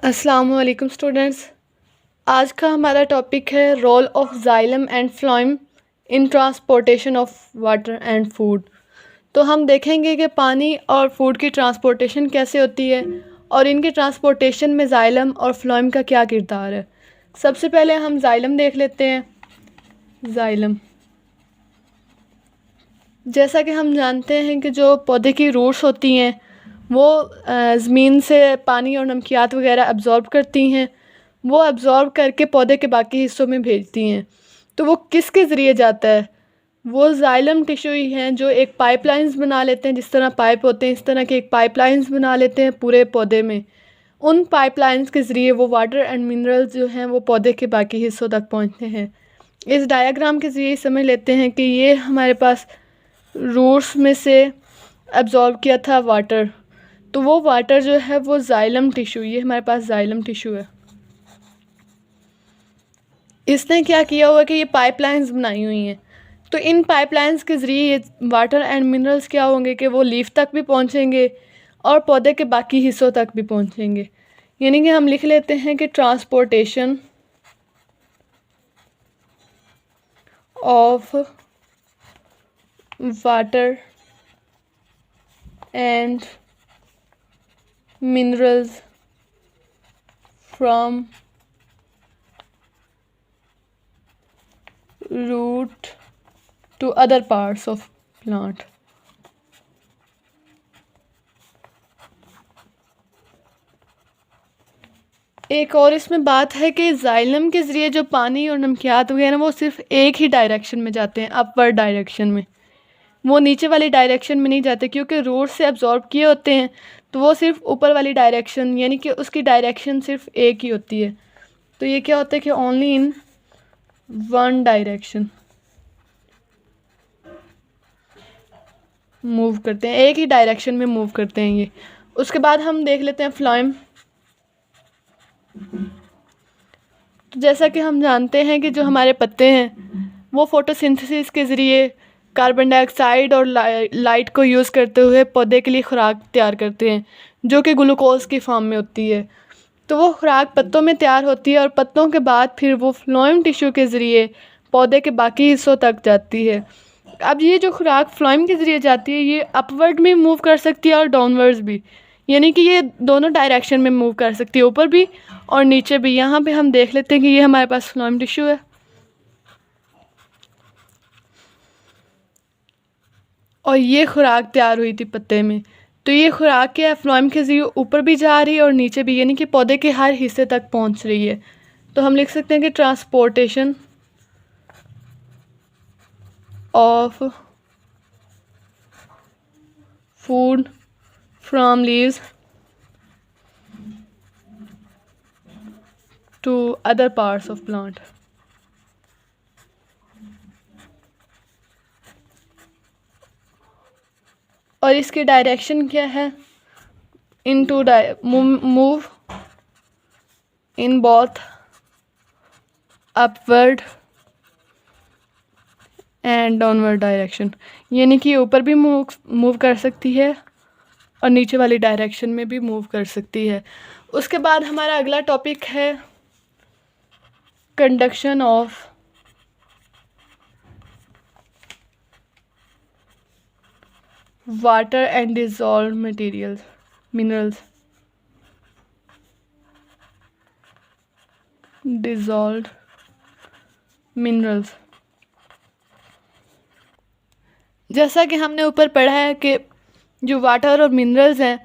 अस्सलामुअलैकुम स्टूडेंट्स। आज का हमारा टॉपिक है role of xylem and phloem in transportation of water and food. तो हम देखेंगे कि पानी और फूड की ट्रांसपोर्टेशन कैसे होती है और इनके ट्रांसपोर्टेशन में जाइलम और फ्लोएम का क्या किरदार है। सबसे पहले हम जाइलम देख लेते हैं। जाइलम, जैसा कि हम जानते हैं कि जो पौधे की रूट्स होती हैं वो ज़मीन से पानी और नमकियात वगैरह अब्ज़ॉर्ब करती हैं। वो अब्ज़ॉर्ब करके पौधे के बाकी हिस्सों में भेजती हैं। तो वो किसके ज़रिए जाता है? वो जाइलम टिश्यू ही हैं जो एक पाइपलाइंस बना लेते हैं। जिस तरह पाइप होते हैं इस तरह के एक पाइपलाइंस बना लेते हैं पूरे पौधे में। उन पाइपलाइंस के ज़रिए वो वाटर एंड मिनरल्स जो हैं वो पौधे के बाकी हिस्सों तक पहुँचते हैं। इस डायग्राम के ज़रिए समझ लेते हैं कि ये हमारे पास रूट्स में से अब्ज़ॉर्ब किया था वाटर। तो वो वाटर जो है वो जाइलम टिश्यू, ये हमारे पास जाइलम टिश्यू है। इसने क्या किया हुआ कि ये पाइपलाइंस बनाई हुई हैं। तो इन पाइपलाइंस के ज़रिए ये वाटर एंड मिनरल्स क्या होंगे कि वो लीफ तक भी पहुंचेंगे और पौधे के बाकी हिस्सों तक भी पहुंचेंगे। यानी कि हम लिख लेते हैं कि transportation of water and minerals from root to other parts of plant। एक और इसमें बात है कि जाइलम के ज़रिए जो पानी और नमकियात वगैरह वो सिर्फ एक ही डायरेक्शन में जाते हैं, अपवर्ड डायरेक्शन में। वो नीचे वाली डायरेक्शन में नहीं जाते क्योंकि रूट से अब्जॉर्ब किए होते हैं। तो वो सिर्फ ऊपर वाली डायरेक्शन यानी कि उसकी डायरेक्शन सिर्फ एक ही होती है। तो ये क्या होता है कि only in one direction move करते हैं, एक ही डायरेक्शन में मूव करते हैं ये। उसके बाद हम देख लेते हैं फ्लोएम। तो जैसा कि हम जानते हैं कि जो हमारे पत्ते हैं वो फोटोसिंथेसिस के ज़रिए कार्बन डाइऑक्साइड और लाइट को यूज़ करते हुए पौधे के लिए खुराक तैयार करते हैं जो कि ग्लूकोज की फॉर्म में होती है। तो वो खुराक पत्तों में तैयार होती है और पत्तों के बाद फिर वो फ्लोएम टिश्यू के ज़रिए पौधे के बाकी हिस्सों तक जाती है। अब ये जो खुराक फ्लोएम के ज़रिए जाती है ये अपवर्ड में मूव कर सकती है और डाउनवर्ड्स भी, यानी कि ये दोनों डायरेक्शन में मूव कर सकती है, ऊपर भी और नीचे भी। यहाँ पे हम देख लेते हैं कि ये हमारे पास फ्लोएम टिश्यू है और ये खुराक तैयार हुई थी पत्ते में। तो ये खुराक क्या है, फ्लोएम के ज़रिए ऊपर भी जा रही है और नीचे भी, यानी कि पौधे के हर हिस्से तक पहुंच रही है। तो हम लिख सकते हैं कि transportation of food from leaves to other parts of plant. और इसकी डायरेक्शन क्या है, in to move in both upward and downward direction, यानी कि ऊपर भी मूव कर सकती है और नीचे वाली डायरेक्शन में भी मूव कर सकती है। उसके बाद हमारा अगला टॉपिक है conduction of water and dissolved materials minerals. Dissolved minerals, जैसा कि हमने ऊपर पढ़ा है कि जो वाटर और मिनरल्स हैं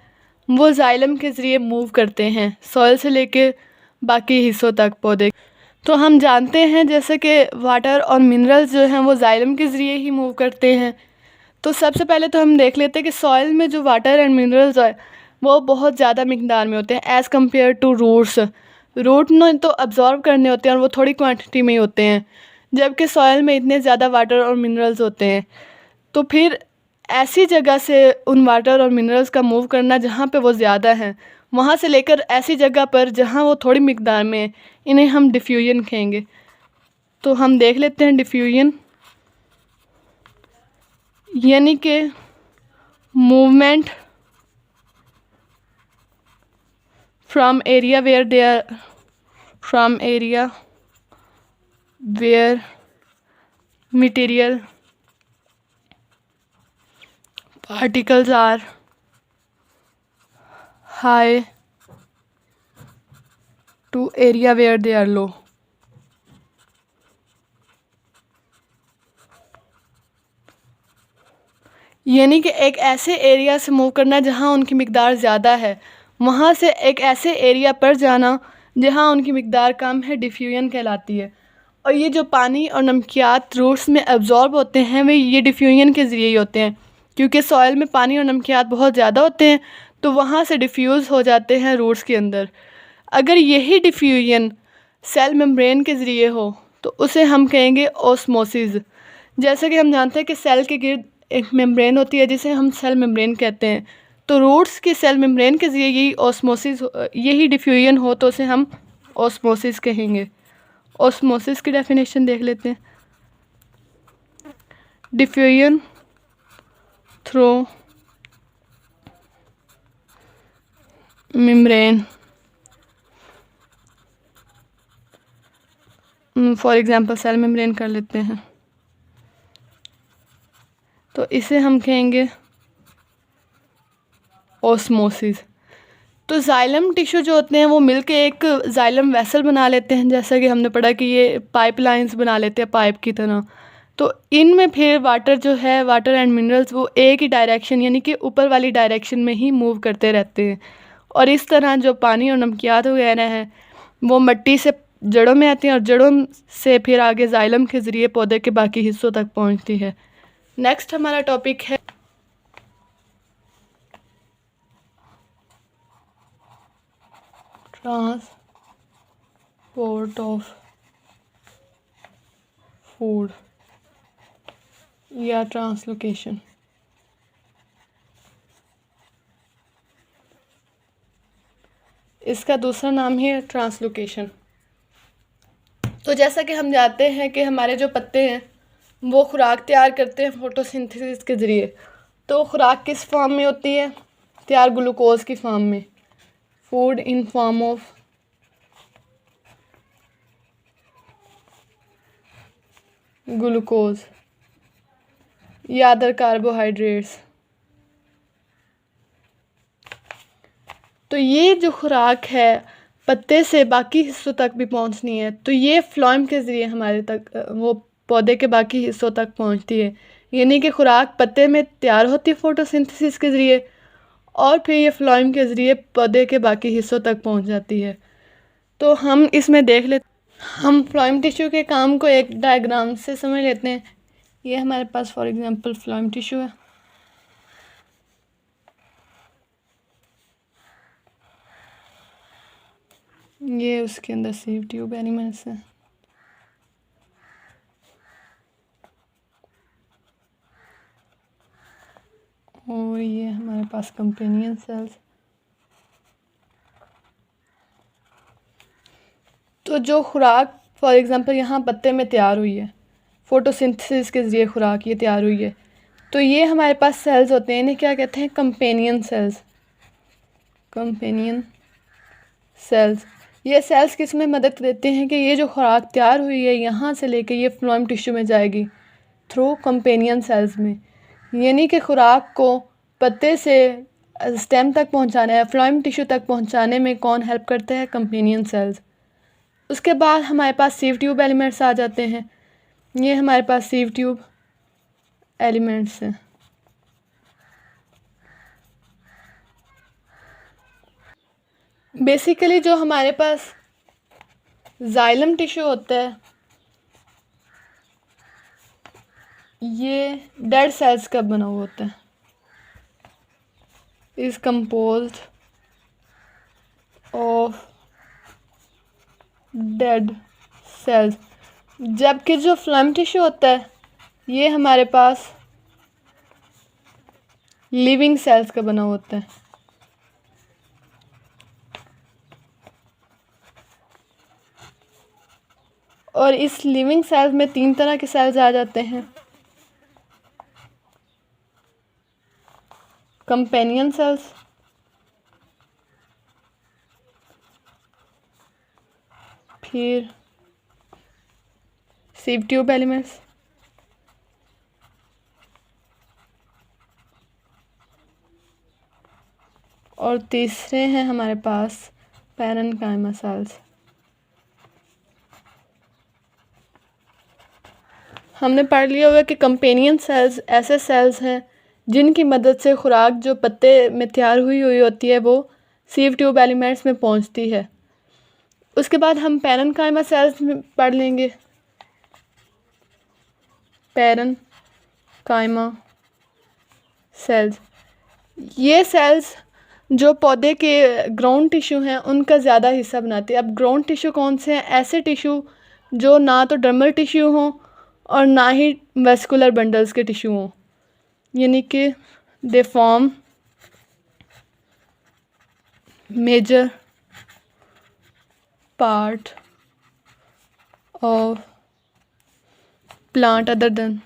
वो जाइलम के ज़रिए मूव करते हैं सॉइल से लेके बाकी हिस्सों तक पौधे। तो हम जानते हैं जैसे कि वाटर और मिनरल्स जो हैं वो जाइलम के ज़रिए ही मूव करते हैं। तो सबसे पहले तो हम देख लेते हैं कि सॉइल में जो वाटर एंड मिनरल्स है वो बहुत ज़्यादा मिकदार में होते हैं as compared to roots. Root ने तो अब्जॉर्ब करने होते हैं और वो थोड़ी क्वांटिटी में ही होते हैं, जबकि सॉइल में इतने ज़्यादा वाटर और मिनरल्स होते हैं। तो फिर ऐसी जगह से उन वाटर और मिनरल्स का मूव करना जहाँ पे वो ज़्यादा हैं, वहाँ से लेकर ऐसी जगह पर जहाँ वो थोड़ी मिकदार में है, इन्हें हम डिफ्यूजन कहेंगे। तो हम देख लेते हैं डिफ्यूजन यानी कि movement from area where they are from area where material particles are high to area where they are low. यानी कि एक ऐसे एरिया से मूव करना जहाँ उनकी मिकदार ज़्यादा है, वहाँ से एक ऐसे एरिया पर जाना जहाँ उनकी मिकदार कम है, डिफ्यूजन कहलाती है। और ये जो पानी और नमकियात रूट्स में एब्जॉर्ब होते हैं वे ये डिफ्यूजन के ज़रिए ही होते हैं, क्योंकि सॉइल में पानी और नमकियात बहुत ज़्यादा होते हैं तो वहाँ से डिफ्यूज़ हो जाते हैं रूट्स के अंदर। अगर यही डिफ्यूजन सेल मेम्ब्रेन के ज़रिए हो तो उसे हम कहेंगे ओस्मोसिस। जैसे कि हम जानते हैं कि सेल के गिर्द एक मेम्ब्रेन होती है जिसे हम सेल मेम्ब्रेन कहते हैं, तो रूट्स की सेल मेम्ब्रेन के ज़रिए यही ओस्मोसिस यही डिफ्यूजन हो तो उसे हम ओस्मोसिस कहेंगे। ओस्मोसिस की डेफिनेशन देख लेते हैं। Diffusion through membrane, for example cell membrane कर लेते हैं, तो इसे हम कहेंगे ओस्मोसिस। तो जाइलम टिश्यू जो होते हैं वो मिलके एक जाइलम वेसल बना लेते हैं, जैसा कि हमने पढ़ा कि ये पाइपलाइंस बना लेते हैं पाइप की तरह। तो इनमें फिर वाटर जो है, वाटर एंड मिनरल्स, वो एक ही डायरेक्शन यानी कि ऊपर वाली डायरेक्शन में ही मूव करते रहते हैं। और इस तरह जो पानी और नमकियात वगैरह हैं वो मिट्टी से जड़ों में आती हैं और जड़ों से फिर आगे जाइलम के ज़रिए पौधे के बाकी हिस्सों तक पहुंचती है। नेक्स्ट हमारा टॉपिक है ट्रांसपोर्ट ऑफ फूड या ट्रांसलोकेशन। इसका दूसरा नाम है ट्रांसलोकेशन। तो जैसा कि हम जानते हैं कि हमारे जो पत्ते हैं वो खुराक तैयार करते हैं फोटोसिंथेसिस के ज़रिए। तो खुराक किस फॉर्म में होती है? तैयार ग्लूकोज की फॉर्म में, food in form of glucose या अदर कार्बोहाइड्रेट्स। तो ये जो खुराक है पत्ते से बाकी हिस्सों तक भी पहुंचनी है, तो ये फ्लोएम के ज़रिए हमारे तक वो पौधे के बाकी हिस्सों तक पहुंचती है। यानी कि खुराक पत्ते में तैयार होती है फोटोसिंथेसिस के ज़रिए और फिर ये फ्लोएम के ज़रिए पौधे के बाकी हिस्सों तक पहुंच जाती है। तो हम इसमें देख लेते, हम फ्लोएम टिश्यू के काम को एक डायग्राम से समझ लेते हैं। ये हमारे पास फॉर एग्जांपल फ्लोएम टिश्यू है। ये उसके अंदर सीव ट्यूब एनिमल्स है। और ये हमारे पास कंपेनियन सेल्स। तो जो खुराक फॉर एग्जांपल यहाँ पत्ते में तैयार हुई है, फोटोसिंथेसिस के ज़रिए खुराक ये तैयार हुई है, तो ये हमारे पास सेल्स होते हैं, इन्हें क्या कहते हैं? Companion cells. कंपेनियन सेल्स, ये सेल्स किस में मदद देते हैं कि ये जो खुराक तैयार हुई है यहाँ से लेके ये फ्लोएम टिश्यू में जाएगी थ्रू कंपेनियन सेल्स में। यानी कि खुराक को पत्ते से स्टेम तक पहुँचाना है, फ्लोएम टिश्यू तक पहुँचाने में कौन हेल्प करता है? Companion cells. उसके बाद हमारे पास सीव ट्यूब एलिमेंट्स आ जाते हैं। ये हमारे पास सीव ट्यूब एलिमेंट्स हैं। बेसिकली जो हमारे पास जाइलम टिश्यू होता है ये डेड सेल्स का बना हुआ होता है, is composed of dead cells. जबकि जो फ्लोएम टिश्यू होता है ये हमारे पास लिविंग सेल्स का बना होता है। और इस लिविंग सेल्स में 3 तरह के सेल्स आ जाते हैं। कंपेनियन सेल्स, फिर सीव ट्यूब एलिमेंट्स, और तीसरे हैं हमारे पास पैरेन्काइमा सेल्स। हमने पढ़ लिया हुआ कि कंपेनियन सेल्स ऐसे सेल्स हैं जिनकी मदद से खुराक जो पत्ते में तैयार हुई हुई होती है वो सीव ट्यूब एलिमेंट्स में पहुंचती है। उसके बाद हम पैरेन्काइमा सेल्स में पढ़ लेंगे। पैरेन्काइमा सेल्स, ये सेल्स जो पौधे के ग्राउंड टिश्यू हैं उनका ज़्यादा हिस्सा बनाती है। अब ग्राउंड टिश्यू कौन से हैं? ऐसे टिश्यू जो ना तो डर्मल टिश्यू हों और ना ही वेस्कुलर बंडल्स के टिश्यू हों, यानी कि they form major part of plant other than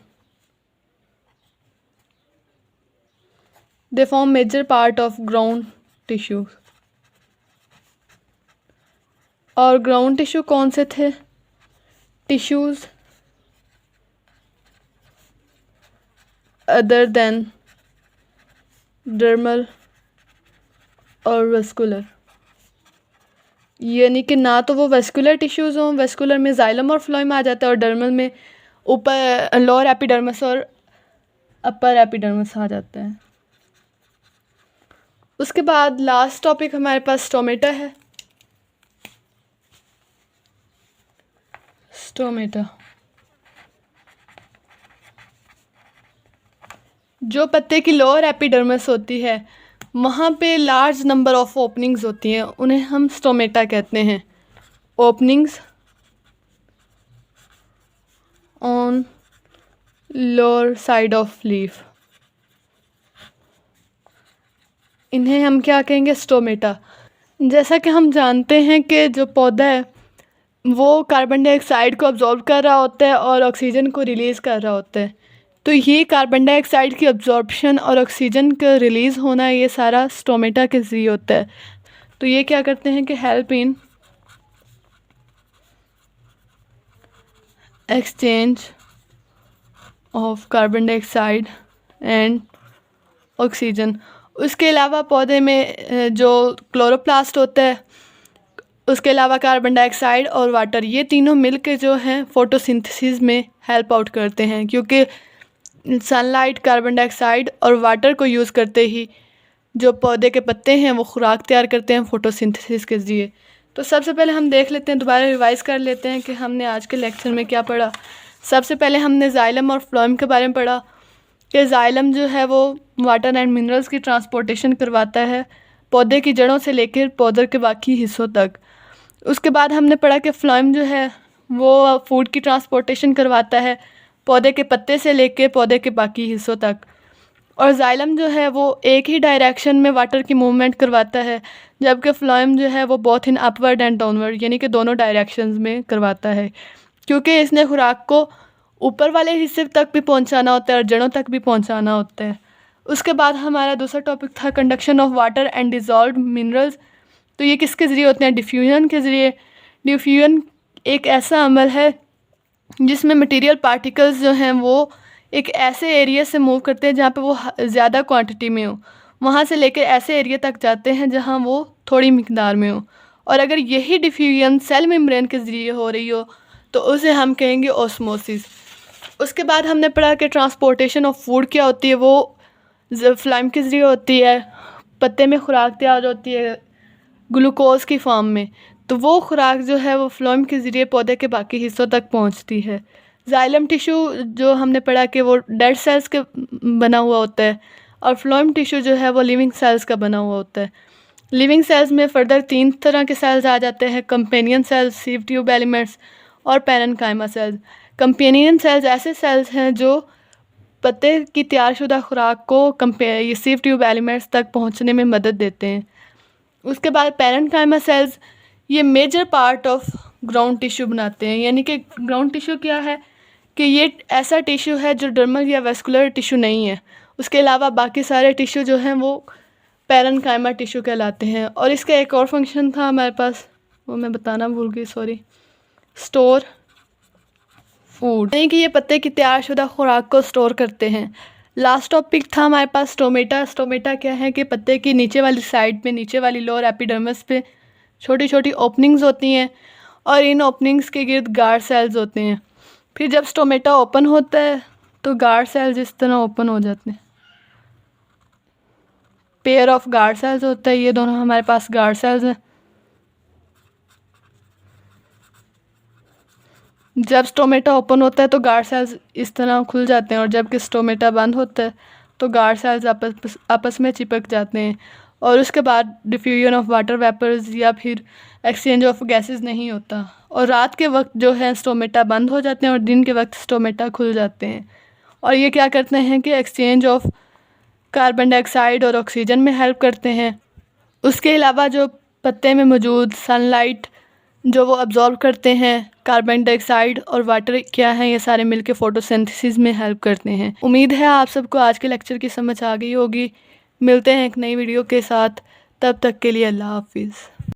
they form major part of ground tissue। और ग्राउंड टिश्यू कौन से थे? टिश्यूज अदर देन डर्मल और वेस्कुलर, यानी कि ना तो वो वेस्कुलर टिश्यूज़ हों, वेस्कुलर में जाइलम और फ्लोएम आ जाता है और डर्मल में ऊपर लोअर एपिडर्मिस और अपर एपिडर्मिस आ जाता है। उसके बाद लास्ट टॉपिक हमारे पास स्टोमेटा है। स्टोमेटा जो पत्ते की लोअर एपिडर्मिस होती है वहाँ पे लार्ज नंबर ऑफ ओपनिंग्स होती हैं, उन्हें हम स्टोमेटा कहते हैं। Openings on lower side of leaf, इन्हें हम क्या कहेंगे? स्टोमेटा। जैसा कि हम जानते हैं कि जो पौधा है वो कार्बन डाइऑक्साइड को अब्जॉर्ब कर रहा होता है और ऑक्सीजन को रिलीज़ कर रहा होता है, तो ये कार्बन डाइऑक्साइड की अब्जॉर्प्शन और ऑक्सीजन का रिलीज़ होना ये सारा स्टोमेटा के ज़रिए होता है। तो ये क्या करते हैं कि help in exchange of carbon dioxide and oxygen. उसके अलावा पौधे में जो क्लोरोप्लास्ट होता है, उसके अलावा कार्बन डाइऑक्साइड और वाटर, ये तीनों मिलकर जो हैं फोटोसिंथेसिस में हेल्प आउट करते हैं, क्योंकि सनलाइट, कार्बन डाइऑक्साइड और वाटर को यूज़ करते ही जो पौधे के पत्ते हैं वो खुराक तैयार करते हैं फोटोसिंथेसिस के ज़रिए। तो सबसे पहले हम देख लेते हैं, दोबारा रिवाइज कर लेते हैं कि हमने आज के लेक्चर में क्या पढ़ा। सबसे पहले हमने जाइलम और फ्लोएम के बारे में पढ़ा कि जाइलम जो है वो वाटर एंड मिनरल्स की ट्रांसपोर्टेशन करवाता है पौधे की जड़ों से लेकर पौधे के बाकी हिस्सों तक। उसके बाद हमने पढ़ा कि फ्लोएम जो है वो फूड की ट्रांसपोर्टेशन करवाता है पौधे के पत्ते से लेकर पौधे के बाकी हिस्सों तक। और जाइलम जो है वो एक ही डायरेक्शन में वाटर की मूवमेंट करवाता है, जबकि फ्लोएम जो है वो both in upward and downward, यानी कि दोनों डायरेक्शंस में करवाता है, क्योंकि इसने खुराक को ऊपर वाले हिस्से तक भी पहुंचाना होता है और जड़ों तक भी पहुंचाना होता है। उसके बाद हमारा दूसरा टॉपिक था conduction of water and dissolved minerals. तो ये किसके ज़रिए होते हैं? डिफ्यूजन के ज़रिए। डिफ्यूजन एक ऐसा अमल है जिसमें मटेरियल पार्टिकल्स जो हैं वो एक ऐसे एरिया से मूव करते हैं जहाँ पे वो ज़्यादा क्वांटिटी में हो, वहाँ से लेकर ऐसे एरिया तक जाते हैं जहाँ वो थोड़ी मिकदार में हो। और अगर यही डिफ्यूजन सेल मेम्ब्रेन के ज़रिए हो रही हो तो उसे हम कहेंगे ऑस्मोसिस। उसके बाद हमने पढ़ा कि ट्रांसपोर्टेशन ऑफ फूड क्या होती है, वो फ्लोएम के ज़रिए होती है। पत्ते में खुराक तैयार होती है ग्लूकोज की फॉर्म में, तो वो खुराक जो है वो फ्लोएम के ज़रिए पौधे के बाकी हिस्सों तक पहुंचती है। जाइलम टिश्यू जो हमने पढ़ा कि वो डेड सेल्स के बना हुआ होता है और फ्लोएम टिश्यू जो है वो लिविंग सेल्स का बना हुआ होता है। लिविंग सेल्स में फर्दर 3 तरह के सेल्स आ जाते हैं, companion cells, sieve tube elements और पैरेन्काइमा सेल्स। कंपेनियन सेल्स ऐसे सेल्स हैं जो पत्ते की तैयारशुदा खुराक को ये सीव ट्यूब एलिमेंट्स तक पहुंचने में मदद देते हैं। उसके बाद पैरेन्काइमा सेल्स ये major part of ground tissue बनाते हैं, यानी कि ग्राउंड टिश्यू क्या है कि ये ऐसा टिश्यू है जो डर्मल या वेस्कुलर टिश्यू नहीं है। उसके अलावा बाकी सारे टिश्यू जो हैं वो पैरेन्काइमा टिश्यू कहलाते हैं। और इसका एक और फंक्शन था हमारे पास, वो मैं बताना भूल गई, सॉरी। स्टोर फूड, यानी कि ये पत्ते की तैयारशुदा खुराक को स्टोर करते हैं। लास्ट टॉपिक था हमारे पास स्टोमेटा। स्टोमेटा क्या है कि पत्ते की नीचे वाली साइड में, नीचे वाली लोअर एपिडर्मिस पे छोटी छोटी ओपनिंग्स होती हैं और इन ओपनिंग्स के गिर्द गार्ड सेल्स होते हैं। फिर जब स्टोमेटा ओपन होता है तो गार्ड सेल्स इस तरह ओपन हो जाते हैं। पेयर ऑफ गार्ड सेल्स होता है, ये दोनों हमारे पास गार्ड सेल्स हैं। जब स्टोमेटा ओपन होता है तो गार्ड सेल्स इस तरह खुल जाते हैं और जबकि स्टोमेटा बंद होता है तो गार्ड सेल्स आपस में चिपक जाते हैं और उसके बाद डिफ्यूजन ऑफ वाटर वेपर्स या फिर एक्सचेंज ऑफ गैसेस नहीं होता। और रात के वक्त जो है स्टोमेटा बंद हो जाते हैं और दिन के वक्त स्टोमेटा खुल जाते हैं। और ये क्या करते हैं कि एक्सचेंज ऑफ कार्बन डाइऑक्साइड और ऑक्सीजन में हेल्प करते हैं। उसके अलावा जो पत्ते में मौजूद सनलाइट जो वो अब्जॉर्ब करते हैं, कार्बन डाइऑक्साइड और वाटर क्या है, ये सारे मिलके फोटोसिंथेसिस में हेल्प करते हैं। उम्मीद है आप सबको आज के लेक्चर की समझ आ गई होगी। मिलते हैं एक नई वीडियो के साथ, तब तक के लिए अल्लाह हाफिज़।